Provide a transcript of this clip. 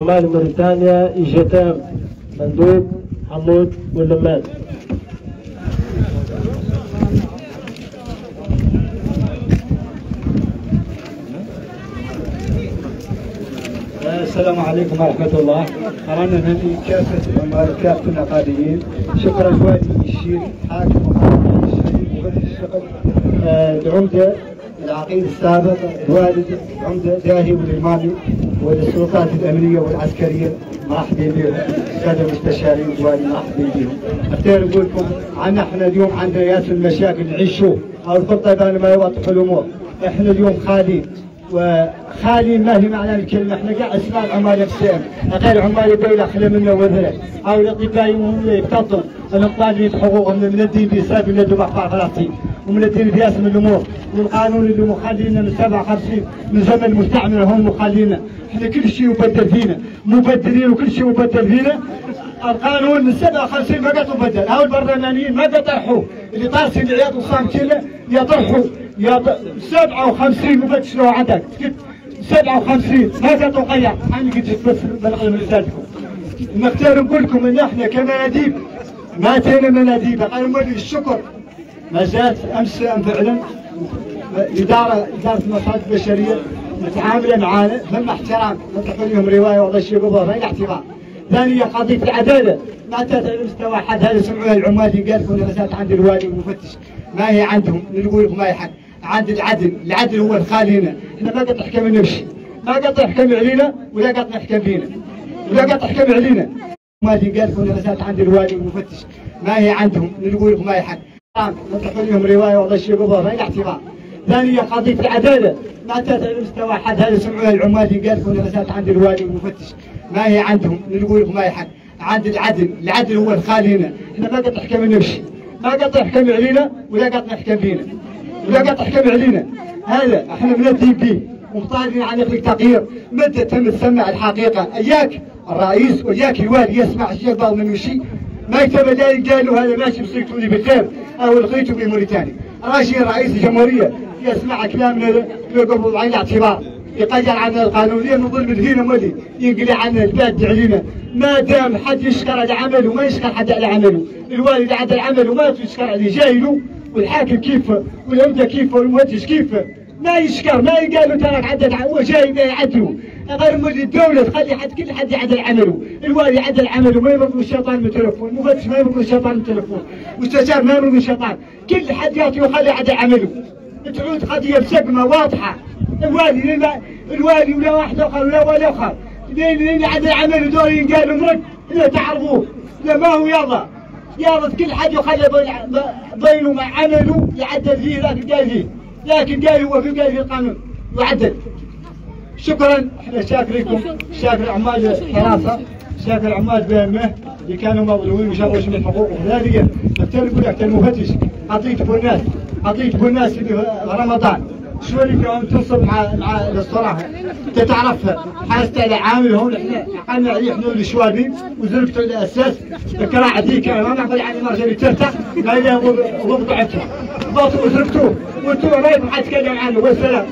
عمال موريتانيا إجتام مندوب حمود واللمان. السلام عليكم ورحمة الله. أرانا نهدي كافة العمال وكافة العقاديين. شكرا لوالي الشيخ حاكم الشريف وغادي الشغل العمدة العقيد السابق الوالد العمدة داهي والإمامي والسلطات الأمنية والعسكرية مرحبا بهم. السادة المستشارين والوالي مرحبا بهم. أختار أقول لكم عنا احنا اليوم عندنا ياسر المشاكل نعيشوه أو الخطة يبان ما يوضح الأمور. احنا اليوم خالين وخالي ما هي معنى الكلمه، احنا قاعد اسماء عمال يقسم غير عمال يبيل اخلى منا وذره او الاطباء يبتطوا الطالبين حقوقهم من الدين بيساب يلدوا مقطع فلسطين ومن الدين بياسم الامور والقانون اللي مخلينا من 57 من زمن مستعمر هم مخلينا احنا كل شيء مبدل فينا مبدلين وكل شيء مبدل فينا. القانون من 57 ما قد مبدل، هاو البرلمانيين ما قد طرحوه اللي طارسين العياط وصامتين يطرحوا يا 57 مفتش لو عندك 57 ما تتغير. انا قلت بس بلغ من رسالتكم. نختار نقول لكم ان احنا كمناديب ما اتينا مناديب، انا نولي الشكر ما جات امس فعلا اداره المصالح البشريه متعامله معانا ثم احترام، نطلق لهم روايه والله شيء قبل غير اعتبار. ثانيه قضيه العداله ما اتت على مستوى حد، هذا سمعوها العمال قال لكم انا مسألة عند الوالي والمفتش ما هي عندهم، نقول لكم ما هي حد عند العدل، العدل هو الخالينا، احنا ما قد تحكم نمشي، ما قد تحكم علينا ولا قد نحكم فينا، ولا قد تحكم علينا. ما قال لكم انا مسألة عند الوالي والمفتش ما هي عندهم، نقول لكم ما هي حد. نطلق لهم روايه والله شيء قبل غير اعتبار. ثانيه قضيه العداله ما اتت على مستوى حد، هذا سمعوها العمال قال لكم انا مسألة عند الوالي والمفتش ما هي عندهم، نقول لكم ما هي حد. عند العدل، العدل هو الخالينا، احنا ما قد تحكم نمشي، ما قد تحكم علينا ولا قد نحكم فينا، ولا قد تحكم علينا. هذا احنا بندين به ومطالبين عن يخلق تغيير متى تم تسمع الحقيقه. اياك الرئيس واياك الوالي يسمع الشيخ بعض من يمشي ما يكتب دايق قالوا هذا ماشي بصيرتوني بخير او لقيته بموريتانيا. راشي رئيس الجمهوريه يسمع كلامنا قبل بعين الاعتبار، يقيل عنا القانون لين نظلم فينا مولي ينقلع عنا البلاد علينا. ما دام حد يشكر على عمله وما يشكر حد على عمله، الوالد عدل عمله وما يشكر عليه جاهله، والحاكم كيفه والعمده كيفه والمفتش كيفه ما يشكر، ما يقال له تراك عدل هو جاي ما يعدلوا. غير مولي الدوله تخلي كل حد يعدل عمله، الوالي يعدل عمله ما يمرق الشيطان من التلفون، المفتش ما يمرق الشيطان من التلفون، والمستشار ما يمرق الشيطان، كل حد يعطي ويخلي يعدل عمله. تعود قضيه بسقمه واضحه، الوالي ولا واحد اخر ولا والي اخر لين يعدل عمله دول ينقالوا مرق لا تعرفوه لا ما هو يلا كل حد يخلي بينه مع عمله يعدل فيه، لكن قال فيه، لكن قال هو في قال في القانون يعدل. شكرا احنا شاكرينكم، شاكر عمال الحراسه، شاكر عمال بامه اللي كانوا مظلومين وشافوا من حقوقهم. ثانيا نقول لك المفتش عطيته الناس في رمضان شو اللي كانوا توصل مع الصراحه انت تعرفها حاسه على عامل هون احنا عقلنا عليه احنا الشوابي وزرقته الاساس الكراعه دي كان ما نعقل يعني مرجلي ترتاح ما لها وضعته ضغطوا وزرقتوه وانتم رايكم حتكلم عنه والسلام.